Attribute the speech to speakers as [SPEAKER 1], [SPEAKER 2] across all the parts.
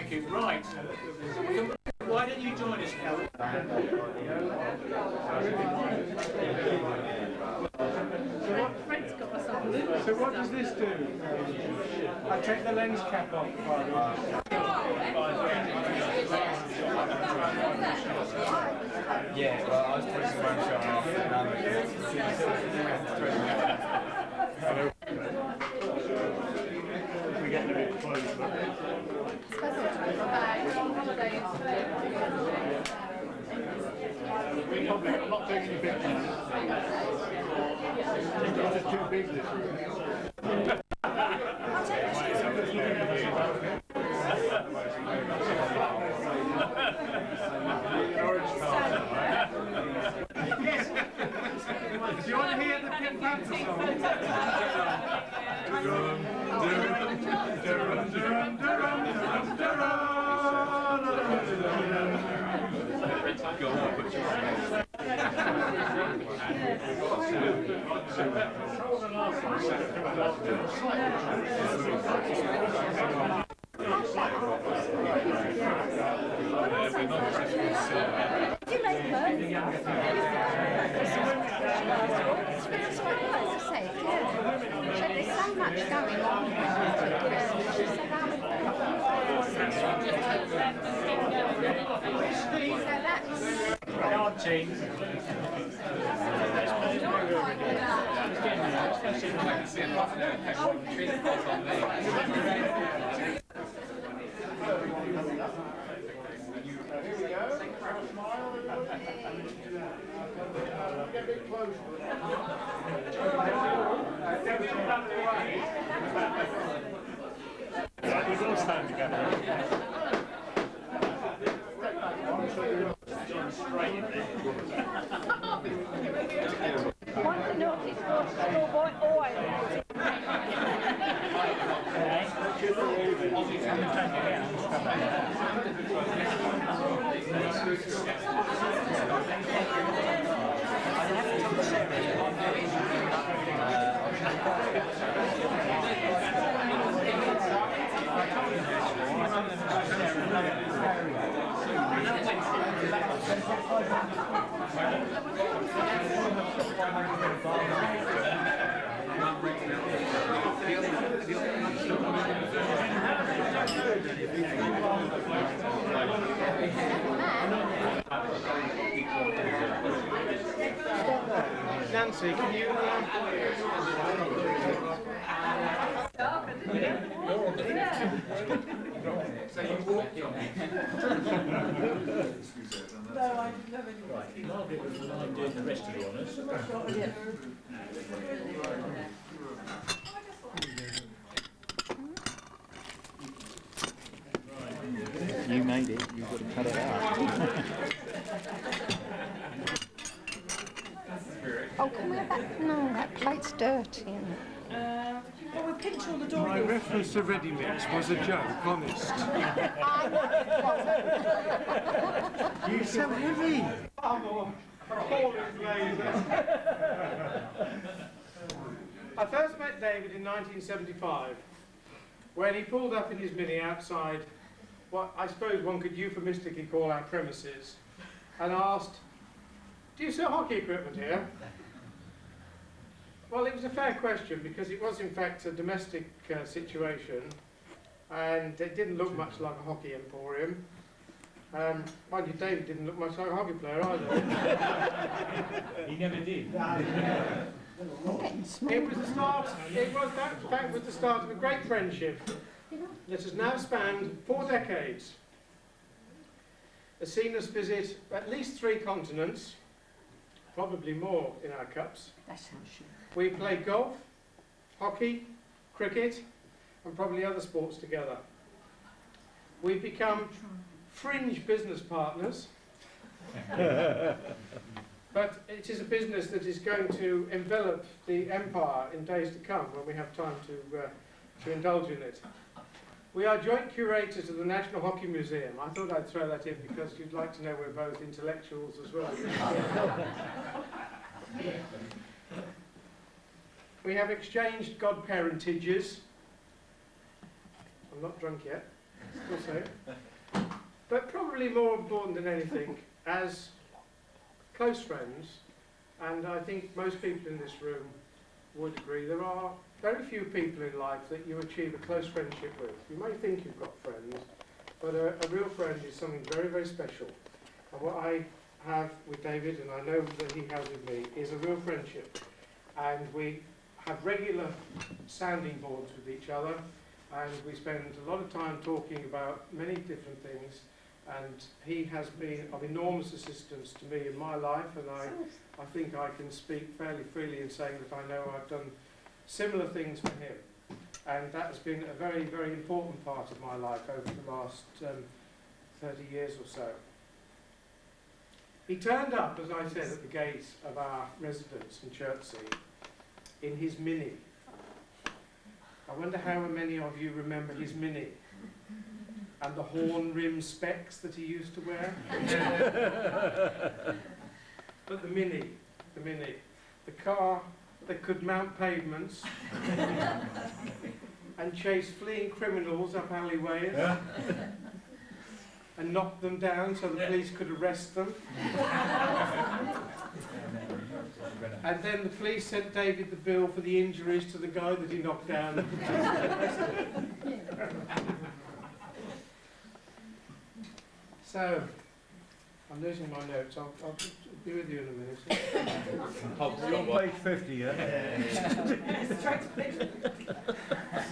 [SPEAKER 1] Thank you. Right. Why don't you join us, Kelly?
[SPEAKER 2] So what does this do? I take the lens cap off.
[SPEAKER 3] Yeah, well, I was pushing one shot off.
[SPEAKER 1] We're getting a bit close. I'm not taking a picture. It's too big this room.
[SPEAKER 2] Do you want to hear the Pink Panther
[SPEAKER 4] There's so much going on.
[SPEAKER 1] We've all stand together.
[SPEAKER 4] One to notice for schoolboy oil.
[SPEAKER 2] Nancy, can you...
[SPEAKER 1] So you walked on me. Margaret was the one doing the rest of the honours.
[SPEAKER 5] You made it, you've got to cut it out.
[SPEAKER 4] Oh, can we have that? No, that plate's dirty, isn't it?
[SPEAKER 6] Well, we'll pinch all the door.
[SPEAKER 2] My reference to ready mix was a joke, honest. You so heavy. I first met David in 1975 when he pulled up in his Mini outside what I suppose one could euphemistically call our premises and asked, "Do you sell hockey equipment here?" Well, it was a fair question because it was in fact a domestic situation and it didn't look much like a hockey emporium. Mind you, David didn't look much like a hockey player either.
[SPEAKER 1] He never did.
[SPEAKER 4] Getting
[SPEAKER 2] It was the start, it was that in fact was the start of a great friendship that has now spanned 4 decades. Has seen us visit at least 3 continents, probably more in our cups. We play golf, hockey, cricket, and probably other sports together. We've become fringe business partners, but it is a business that is going to envelop the empire in days to come when we have time to indulge in it. We are joint curators of the National Hockey Museum. I thought I'd throw that in because you'd like to know we're both intellectuals as well. We have exchanged godparentages. I'm not drunk yet. also. But probably more important than anything, as close friends, and I think most people in this room would agree, there are very few people in life that you achieve a close friendship with. You may think you've got friends, but a real friend is something very, very special. And what I have with David, and I know that he has with me, is a real friendship. And we have regular sounding boards with each other, and we spend a lot of time talking about many different things. And he has been of enormous assistance to me in my life, and I think I can speak fairly freely in saying that I know I've done similar things for him. And that has been a very, very important part of my life over the last 30 years or so. He turned up, as I said, at the gate of our residence in Chertsey in his Mini. I wonder how many of you remember his Mini and the horn rim specs that he used to wear. But the Mini, the car that could mount pavements and chase fleeing criminals up alleyways and knock them down so the police could arrest them. And then the police sent David the bill for the injuries to the guy that he knocked down. So, I'm losing my notes. I'll be with you in a minute.
[SPEAKER 3] You're on page 50, yeah?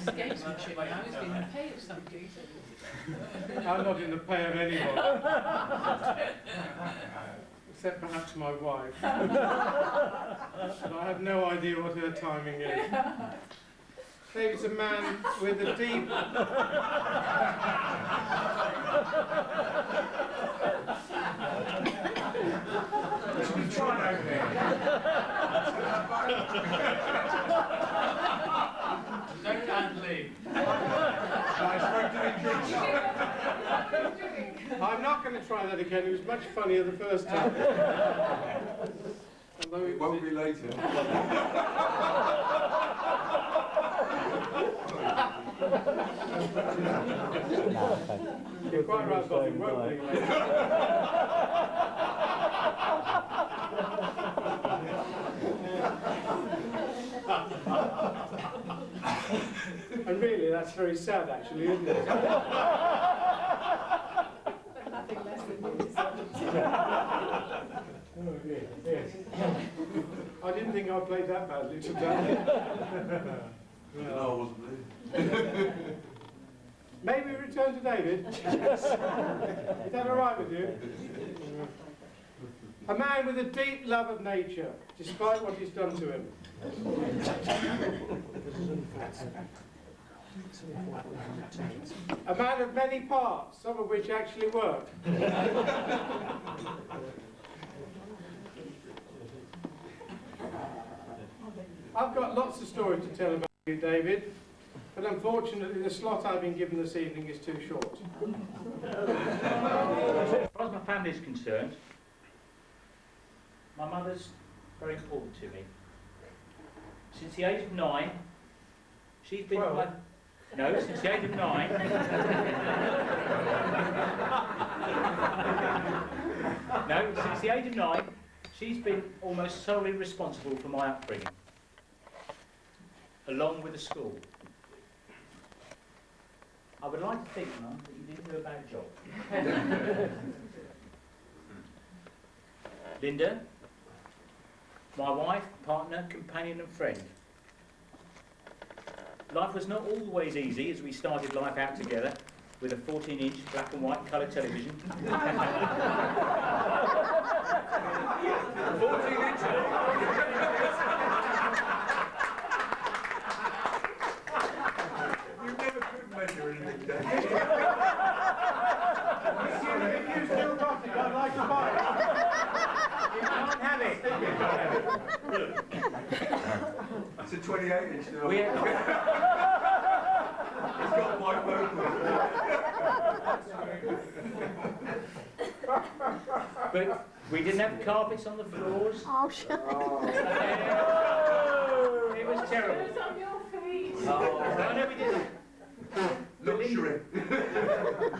[SPEAKER 7] Gamesmanship now, he's been paid or something.
[SPEAKER 2] I'm not in the pay of anyone. Except perhaps my wife. But I have no idea what her timing is. David's a man with a deep...
[SPEAKER 1] Don't leave.
[SPEAKER 2] I'm not going to try that again. It was much funnier the first time. Although it won't be later. You're quite right, Bob. It won't be later. And really, that's very sad, actually, isn't it?
[SPEAKER 7] Nothing less than this.
[SPEAKER 2] Oh, yes. I didn't think I played that badly today.
[SPEAKER 8] No, I wasn't there.
[SPEAKER 2] May we return to David? Is that all right with you? A man with a deep love of nature, despite what he's done to him. A man of many parts, some of which actually work. I've got lots of stories to tell about you, David, but unfortunately the slot I've been given this evening is too short.
[SPEAKER 5] As far as my family is concerned, my mother's very important to me. Since the age of 9, she's been my... No, since the age of 9. No, since the age of 9, she's been almost solely responsible for my upbringing, along with the school. I would like to think, Mum, that you didn't do a bad job. Linda, my wife, partner, companion and friend. Life was not always easy as we started life out together with a 14-inch black and white colour television.
[SPEAKER 1] 14 inches.
[SPEAKER 8] You never could measure anything, Dave.
[SPEAKER 2] If you still got it, I'd like to buy it. You can't have it.
[SPEAKER 8] It's a 28-inch now.
[SPEAKER 5] We
[SPEAKER 8] It's got white vocals.
[SPEAKER 5] But we didn't have carpets on the floors.
[SPEAKER 4] Oh, shut
[SPEAKER 5] Oh, it was terrible.
[SPEAKER 7] It's on your face.
[SPEAKER 5] Oh, no, we didn't.
[SPEAKER 8] Luxury.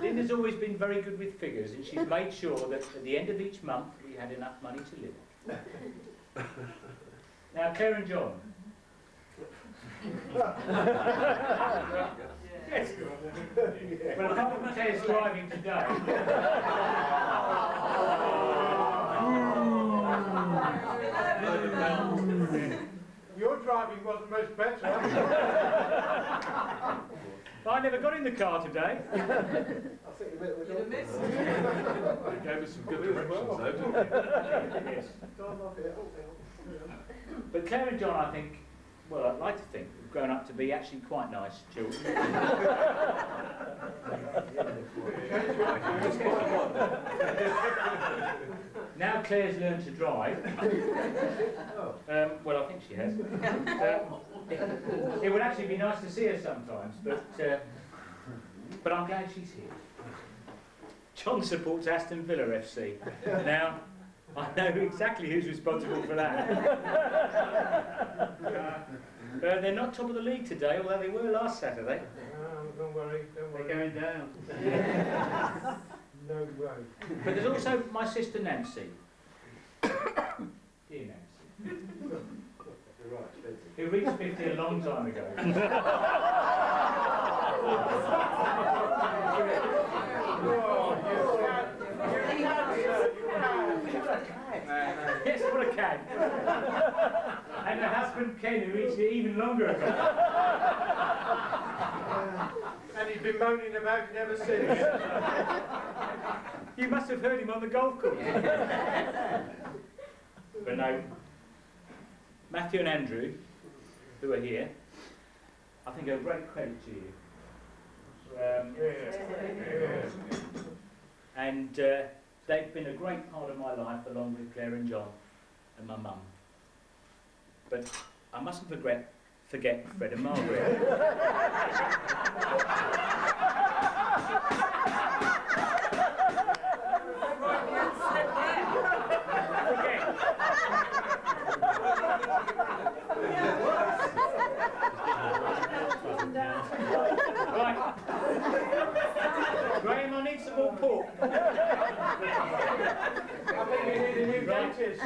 [SPEAKER 5] Linda's always been very good with figures, and she's made sure that at the end of each month we had enough money to live on. Now, Claire and John. Yes. Well, apart from Claire's driving today.
[SPEAKER 2] Your driving wasn't much better.
[SPEAKER 5] I never got in the car today.
[SPEAKER 8] I think
[SPEAKER 7] You'd have missed.
[SPEAKER 8] It gave us some good directions, though, didn't it?
[SPEAKER 5] Yes. But Claire and John, I think, well, I'd like to think, have grown up to be actually quite nice children. Now Claire's learned to drive. Well, I think she has. It would actually be nice to see her sometimes, but I'm glad she's here. John supports Aston Villa FC. Now, I know exactly who's responsible for that. They're not top of the league today, although they were last Saturday.
[SPEAKER 2] Don't worry, don't
[SPEAKER 5] They're
[SPEAKER 2] worry.
[SPEAKER 5] going down.
[SPEAKER 2] No way.
[SPEAKER 5] But there's also my sister Nancy. Dear Nancy. Who reached 50 a long time ago. Yes, what a cad. And her husband Ken, who reached it even longer ago.
[SPEAKER 2] And he's been moaning about it ever since.
[SPEAKER 5] You must have heard him on the golf course. But no, Matthew and Andrew, who are here, I think are a great credit to you. And they've been a great part of my life, along with Claire and John and my mum. But I mustn't forget Fred and Margaret. Right. Graham, I need some more pork.
[SPEAKER 2] I think you need a new dentist.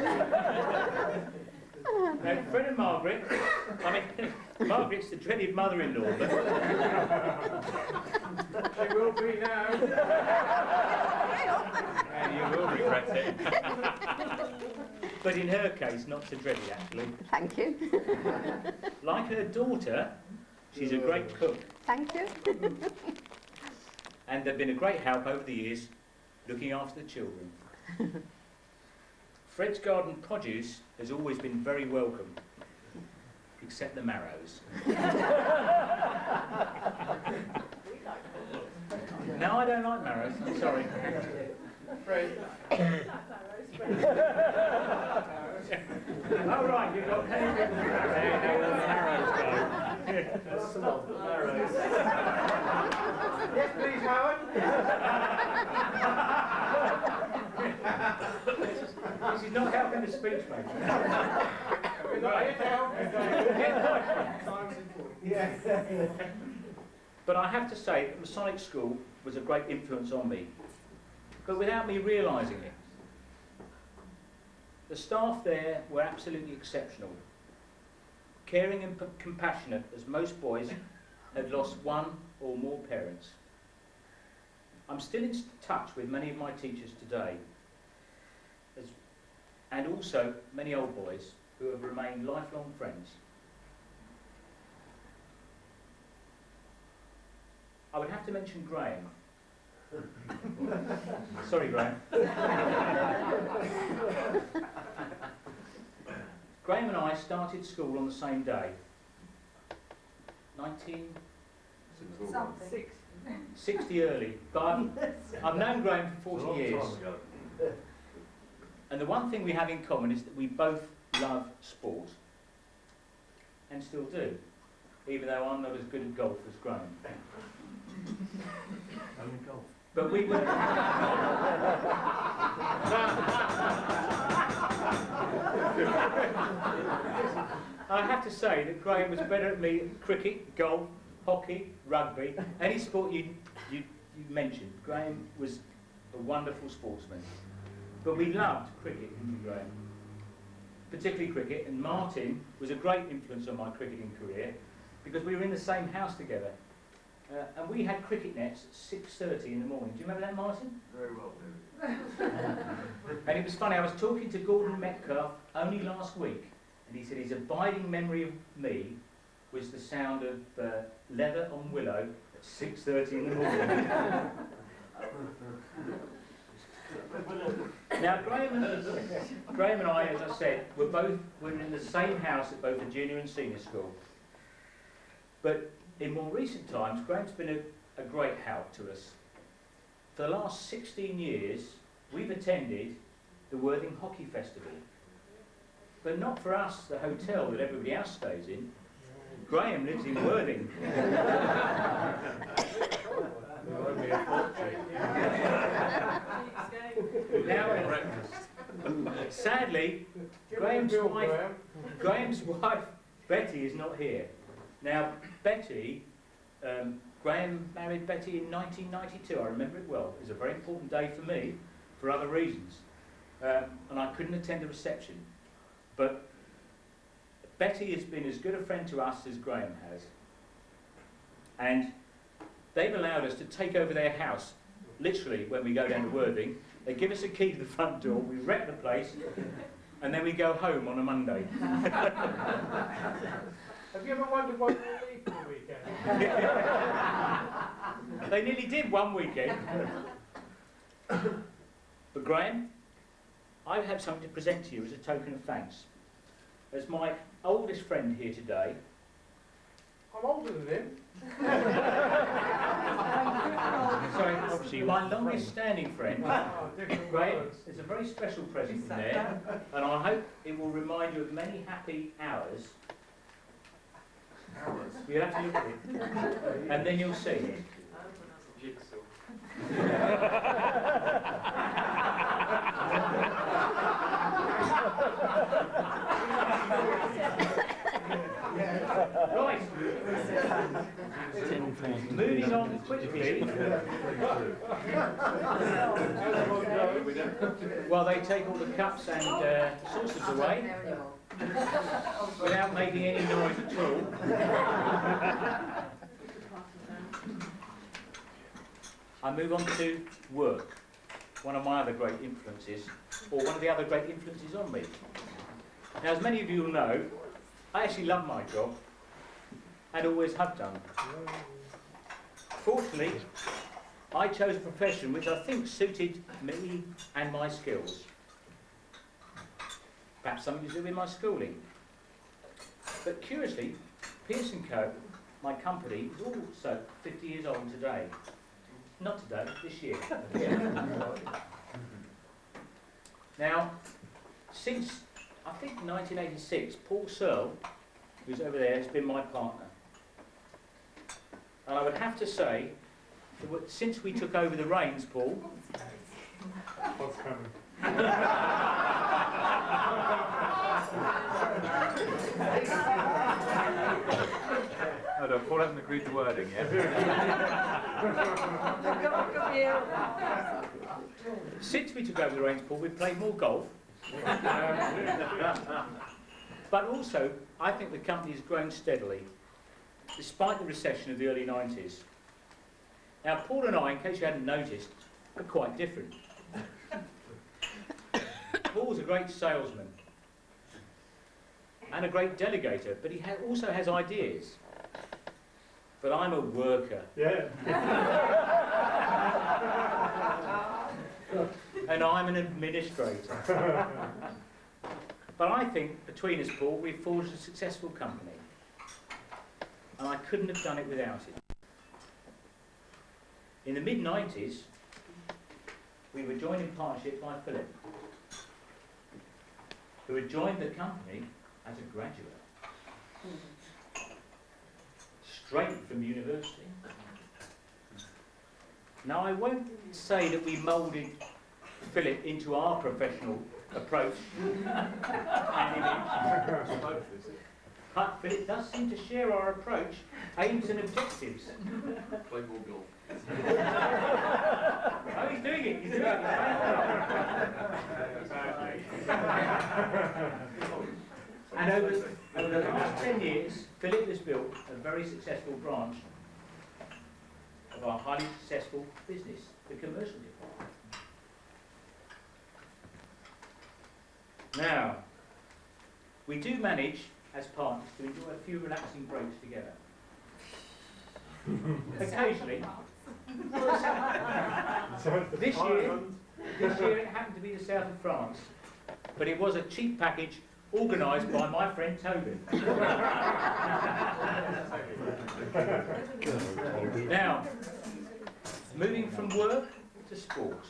[SPEAKER 5] Now, Fred and Margaret, I mean, Margaret's the dreaded mother-in-law, but
[SPEAKER 2] She will be now.
[SPEAKER 5] and you will regret it. But in her case, not so dreaded, actually.
[SPEAKER 4] Thank you.
[SPEAKER 5] Like her daughter, she's a great cook,
[SPEAKER 4] Thank you.
[SPEAKER 5] and they've been a great help over the years, looking after the children. Fred's garden produce has always been very welcome, except the marrows. No, I don't like marrows, I'm sorry.
[SPEAKER 2] Fred.
[SPEAKER 5] Oh right, you've got plenty of marrows go.
[SPEAKER 2] Yes, please, Howard.
[SPEAKER 5] This is not helping the speech, mate.
[SPEAKER 2] We're not here to help you.
[SPEAKER 5] But I have to say that Masonic School was a great influence on me, but without me realising it. The staff there were absolutely exceptional, caring and compassionate, as most boys had lost one or more parents. I'm still in touch with many of my teachers today, and also many old boys who have remained lifelong friends. I would have to mention Graham. Sorry, Graham. Graham and I started school on the same day. 1960 early. But I've known Graham for 40 years. And the one thing we have in common is that we both love sport. And still do. Even though I'm not as good at golf as Graham.
[SPEAKER 8] Only golf.
[SPEAKER 5] But we were... I have to say that Graham was better at me at cricket, golf, hockey, rugby, any sport you mentioned. Graham was a wonderful sportsman. But we loved cricket, didn't we, Graham? Particularly cricket, and Martin was a great influence on my cricketing career because we were in the same house together. And we had cricket nets at 6:30 in the morning. Do you remember that, Martin?
[SPEAKER 8] Very well,
[SPEAKER 5] And it was funny, I was talking to Gordon Metcalf only last week, and he said his abiding memory of me was the sound of leather on willow at 6:30 in the morning. Now, Graham and I, as I said, were in the same house at both the junior and senior school. But in more recent times, Graham's been a great help to us. For the last 16 years, we've attended the Worthing Hockey Festival. But not for us, the hotel that everybody else stays in. Graham lives in Worthing. Now, sadly, Graham's wife, Betty, is not here. Now, Betty, Graham married Betty in 1992. I remember it well. It was a very important day for me, for other reasons. And I couldn't attend the reception. But Betty has been as good a friend to us as Graham has. And they've allowed us to take over their house, literally, when we go down to Worthing. They give us a key to the front door, we wreck the place, and then we go home on a Monday.
[SPEAKER 2] Have you ever wondered why you leave for the weekend?
[SPEAKER 5] They nearly did one weekend. But Graham, I have something to present to you as a token of thanks. As my oldest friend here today,
[SPEAKER 2] I'm older than him.
[SPEAKER 5] sorry, my longest standing friend,
[SPEAKER 2] Oh, different
[SPEAKER 5] Graham,
[SPEAKER 2] words.
[SPEAKER 5] there's a very special present from there, and I hope it will remind you of many happy hours. You'll have to look at it, and then you'll see. Right. Moving on quickly. While they take all the cups and saucers away, without making any noise at all. I move on to work, one of my other great influences, or one of the other great influences on me. Now, as many of you will know, I actually love my job, and always have done. Fortunately, I chose a profession which I think suited me and my skills. Perhaps something to do with my schooling. But curiously, Pearson Co, my company, is also 50 years old today. Not today, this year. Now, since, I think 1986, Paul Searle, who's over there, has been my partner. And I would have to say, that since we took over the reins, Paul,
[SPEAKER 8] What's coming?
[SPEAKER 3] Oh, no, Paul hasn't agreed to wording yet.
[SPEAKER 5] since we took over the reins, Paul, we've played more golf. But also, I think the company has grown steadily, despite the recession of the early 90s. Now, Paul and I, in case you hadn't noticed, are quite different. Paul's a great salesman and a great delegator, but he also has ideas. But I'm a worker.
[SPEAKER 8] Yeah.
[SPEAKER 5] And I'm an administrator. But I think, between us, Paul, we've forged a successful company. And I couldn't have done it without it. In the mid-90s, we were joined in partnership by Philip, who had joined the company as a graduate, straight from university. Now, I won't say that we moulded Philip into our professional approach and image, But it does seem to share our approach, aims and objectives.
[SPEAKER 3] Play ball golf.
[SPEAKER 5] Oh, he's doing it. He's doing it. And over the last 10 years, Philip has built a very successful branch of our highly successful business, the commercial department. Now, we do manage, as partners, to enjoy a few relaxing breaks together. Occasionally. This year it happened to be the south of France, but it was a cheap package organised by my friend Toby. Now, moving from work to sport.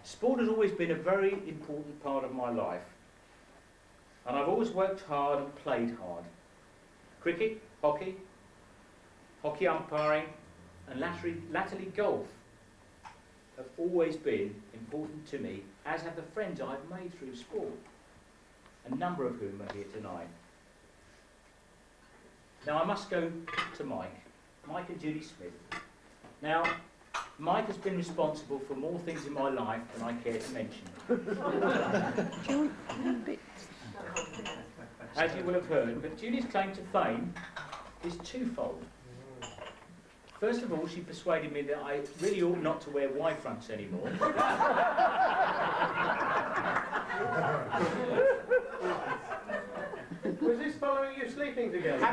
[SPEAKER 5] Sport has always been a very important part of my life, and I've always worked hard and played hard. Cricket, hockey umpiring, and latterly golf have always been important to me, as have the friends I've made through sport, a number of whom are here tonight. Now I must go to Mike and Judy Smith. Now, Mike has been responsible for more things in my life than I care to mention. As you will have heard, but Judy's claim to fame is twofold. First of all, she persuaded me that I really ought not to wear Y-fronts anymore.
[SPEAKER 2] Was this following you sleeping together?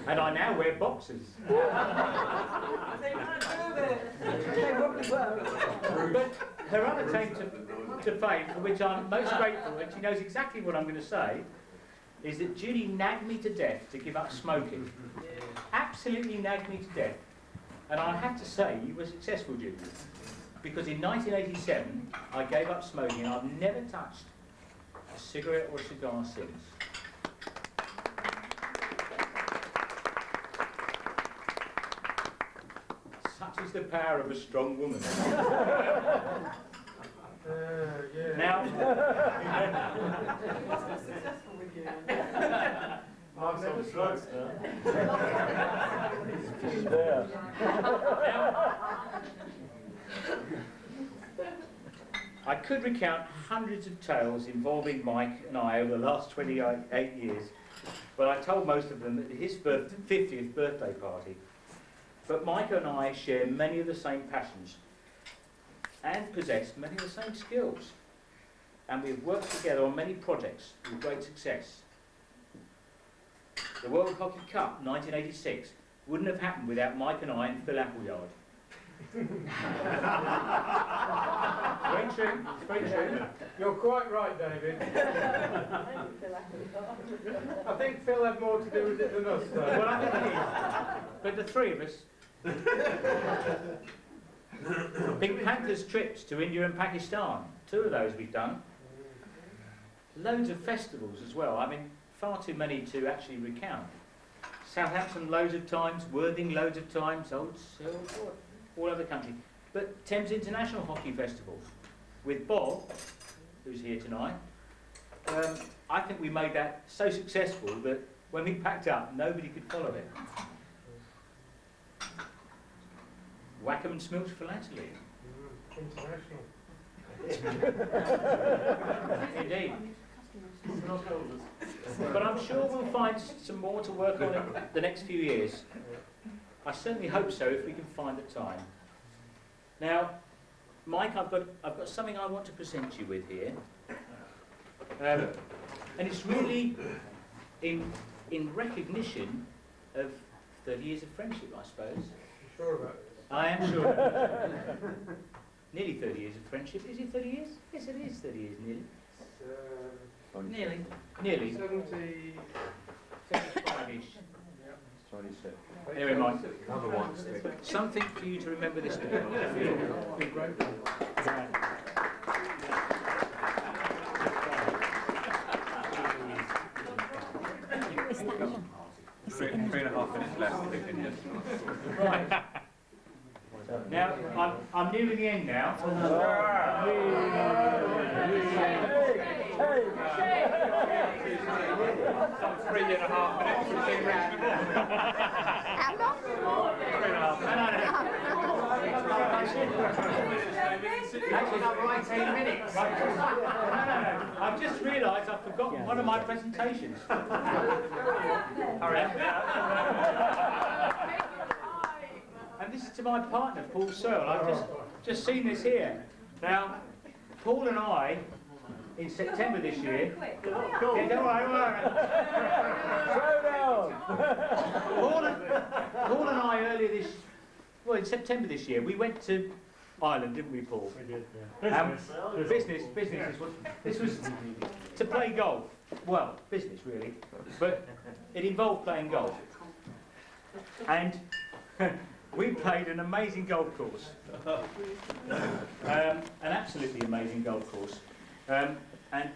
[SPEAKER 5] And I now wear boxers. But her other claim to fame, for which I'm most grateful, and she knows exactly what I'm going to say, is that Judy nagged me to death to give up smoking. Absolutely nagged me to death. And I have to say, you were successful, Judy. Because in 1987, I gave up smoking and I've never touched a cigarette or a cigar since. Such is the power of a strong woman.
[SPEAKER 2] Yeah.
[SPEAKER 5] Now,
[SPEAKER 2] I've never smoked.
[SPEAKER 5] I could recount hundreds of tales involving Mike and I over the last 28 years, but I told most of them at his 50th birthday party. But Mike and I share many of the same passions and possess many of the same skills, and we have worked together on many projects with great success. The World Hockey Cup 1986 wouldn't have happened without Mike and I and Phil Appleyard. Very true, it's very true.
[SPEAKER 2] You're quite right, David. I think Phil had more to do with it than us, though.
[SPEAKER 5] Well, I think it is. But the three of us. Pink Panthers trips to India and Pakistan. 2 of those we've done. Loads of festivals as well. I mean, far too many to actually recount. Southampton loads of times, Worthing loads of times, all over the country. But Thames International Hockey Festival with Bob, who's here tonight. I think we made that so successful that when we packed up, nobody could follow it. Wackham and Smilch Philately.
[SPEAKER 2] International.
[SPEAKER 5] Indeed. But I'm sure we'll find some more to work on in the next few years. I certainly hope so, if we can find the time. Now, Mike, I've got something I want to present you with here. And it's really in recognition of 30 years of friendship, I suppose.
[SPEAKER 2] You sure about this?
[SPEAKER 5] I am sure. Nearly 30 years of friendship. Is it 30 years? Yes, it is 30 years, nearly. Nearly. 75-ish.
[SPEAKER 3] 26.
[SPEAKER 5] Anyway, Mike,
[SPEAKER 3] Another one stick.
[SPEAKER 5] something for you to remember this day.
[SPEAKER 3] Three and a half minutes left.
[SPEAKER 5] Right. Now, I'm nearing the end now.
[SPEAKER 3] Some 3.5 minutes. We've been reaching the
[SPEAKER 4] How long?
[SPEAKER 3] 3.5 minutes.
[SPEAKER 5] Actually, not right 10 minutes. No. I've just realised I've forgotten one of my presentations. Hurry up. And this is to my partner, Paul Searle. I've just seen this here. Now, Paul and I, in September this year... Yeah, don't worry, don't worry. Paul and I earlier this... Well, in September this year, we went to Ireland, didn't we, Paul?
[SPEAKER 8] We did, yeah.
[SPEAKER 5] Business is what... This was to play golf. Well, business, really. But it involved playing golf. And... we played an amazing golf course, an absolutely amazing golf course. And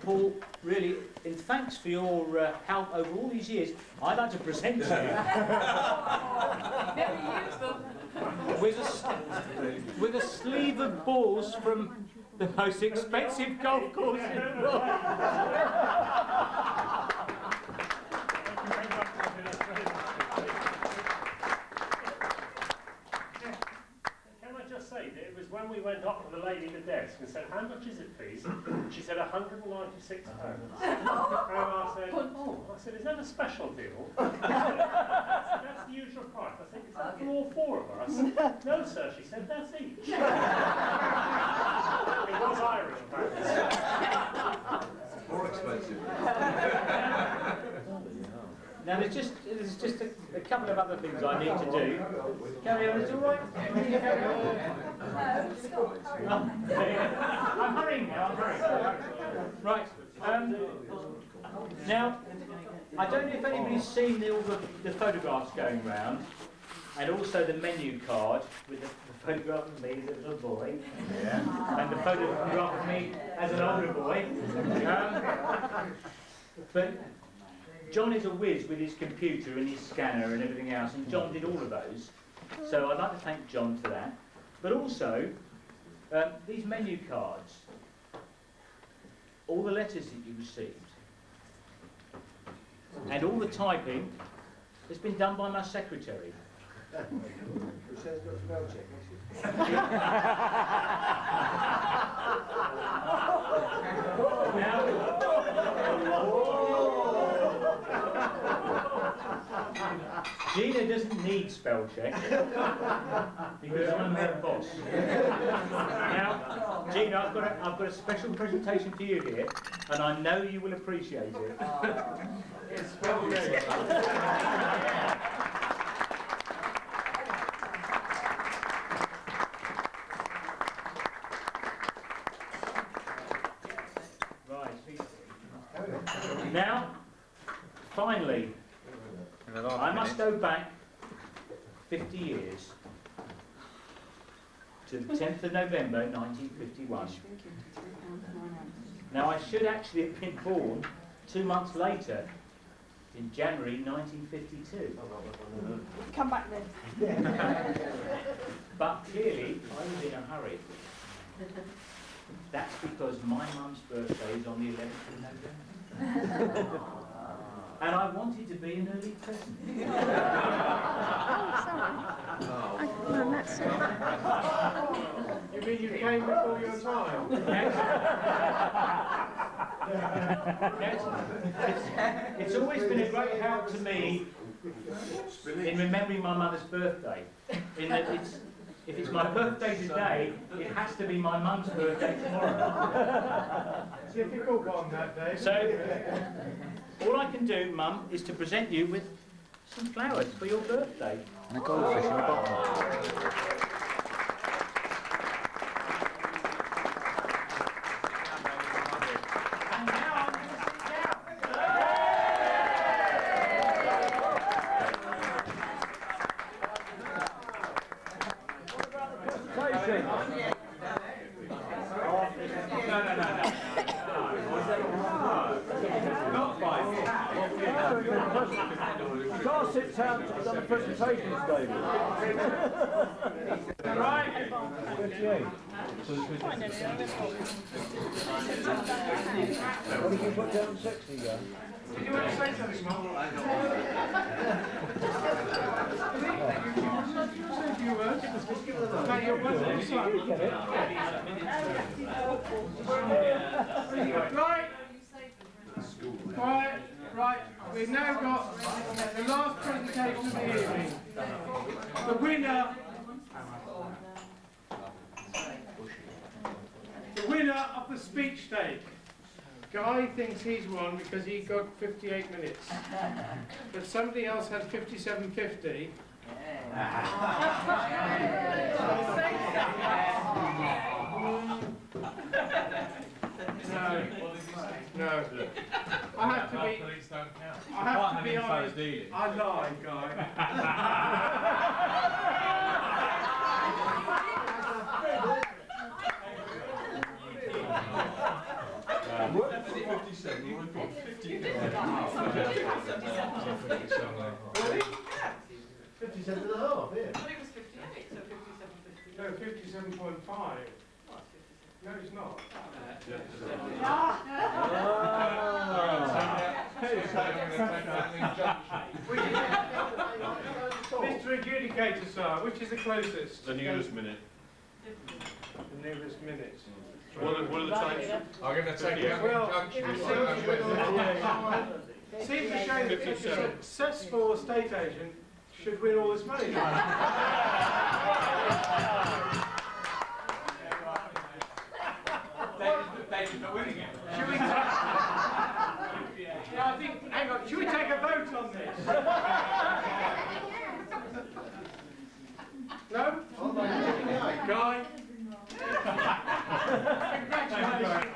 [SPEAKER 5] Paul, really, in thanks for your help over all these years, I'd like to present to you with a sleeve of balls from the most expensive golf course in the world.
[SPEAKER 9] It was when we went up to the lady at the desk and said, how much is it, please? She said, £196. And I said, is that a special deal? That's the usual price. I said, is that for all four of us? No, sir, she said, that's each. It was Irish, apparently.
[SPEAKER 3] More expensive.
[SPEAKER 5] Now there's just a couple of other things I need to do. Carry on, it's all right. I'm hurrying now. I'm hurrying. Right. Now, I don't know if anybody's seen all the photographs going round, and also the menu card with the photograph of me as a little boy, and the photograph of me as an older boy. But John is a whiz with his computer and his scanner and everything else, and John did all of those. So I'd like to thank John for that. But also, these menu cards, all the letters that you received, and all the typing has been done by my secretary.
[SPEAKER 7] Who says it's got spell check,
[SPEAKER 5] Gina doesn't need spell check because I'm her boss. Now, Gina, I've got a special presentation for you here, and I know you will appreciate it.
[SPEAKER 2] It's spell check.
[SPEAKER 5] Now, finally, I must go back 50 years to the 10th of November 1951. Now, I should actually have been born 2 months later, in January 1952.
[SPEAKER 6] Come back then.
[SPEAKER 5] But clearly, I was in a hurry. That's because my mum's birthday is on the 11th of November. And I wanted to be an early present.
[SPEAKER 4] Oh, sorry. No, that's
[SPEAKER 2] You mean you came before your time?
[SPEAKER 5] It's always been a great help to me in remembering my mother's birthday. In that if it's my birthday today, it has to be my mum's birthday tomorrow.
[SPEAKER 2] Difficult one that day.
[SPEAKER 5] So, all I can do, Mum, is to present you with some flowers for your birthday.
[SPEAKER 10] And a goldfish in the bottom.
[SPEAKER 8] Townsend's done the presentations, David.
[SPEAKER 2] Right.
[SPEAKER 8] 58. What did you put down 60, yeah?
[SPEAKER 2] Did you want to say something, Mark? Say a few words. About your words. Right. Right. We've now got the last presentation of the evening. The winner. The winner of the speech stake. Guy thinks he's won because he got 58 minutes. But somebody else had 57.50. No. I have to be honest. I lied, Guy. Really?
[SPEAKER 7] 57 and a half, yeah.
[SPEAKER 2] No, 57.5. No, it's not. Mr. Adjudicator, sir, which is the closest?
[SPEAKER 3] The nearest minute.
[SPEAKER 2] The nearest minute.
[SPEAKER 3] What are the times? I'll give that to you.
[SPEAKER 2] Well, seems to show that a successful estate agent should win all this money.
[SPEAKER 1] David's not winning it.
[SPEAKER 2] Should we take, yeah, I think, hang on, should we take a vote on this? No? Guy? Congratulations.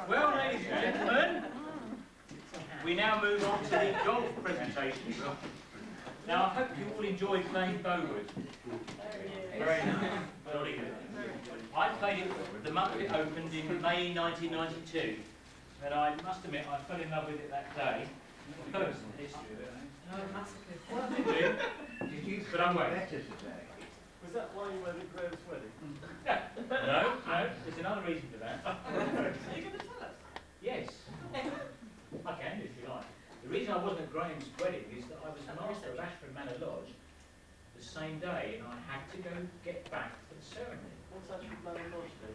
[SPEAKER 5] Well, ladies and gentlemen, we now move on to the golf presentation. Now, I hope you all enjoyed playing Bowwood. Very nice. Very good. I played it the month it opened in May 1992, and I must admit I fell in love with it that day. Close in the history of it. No, massively. Well, I did you? But I'm waiting.
[SPEAKER 8] Was that why you went to Graham's wedding?
[SPEAKER 5] No, there's another reason for that.
[SPEAKER 6] Are you going to tell us?
[SPEAKER 5] Yes. I can if you like. The reason I wasn't at Graham's wedding is that I was master of Ashford Manor Lodge the same day, and I had to go get back for the ceremony.
[SPEAKER 8] What's Ashford Manor Lodge do?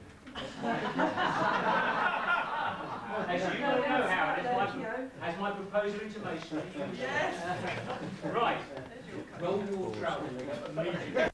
[SPEAKER 5] As you all know, Howard, as my proposer intimation.
[SPEAKER 6] Yes.
[SPEAKER 5] Right. Well, your travel immediately.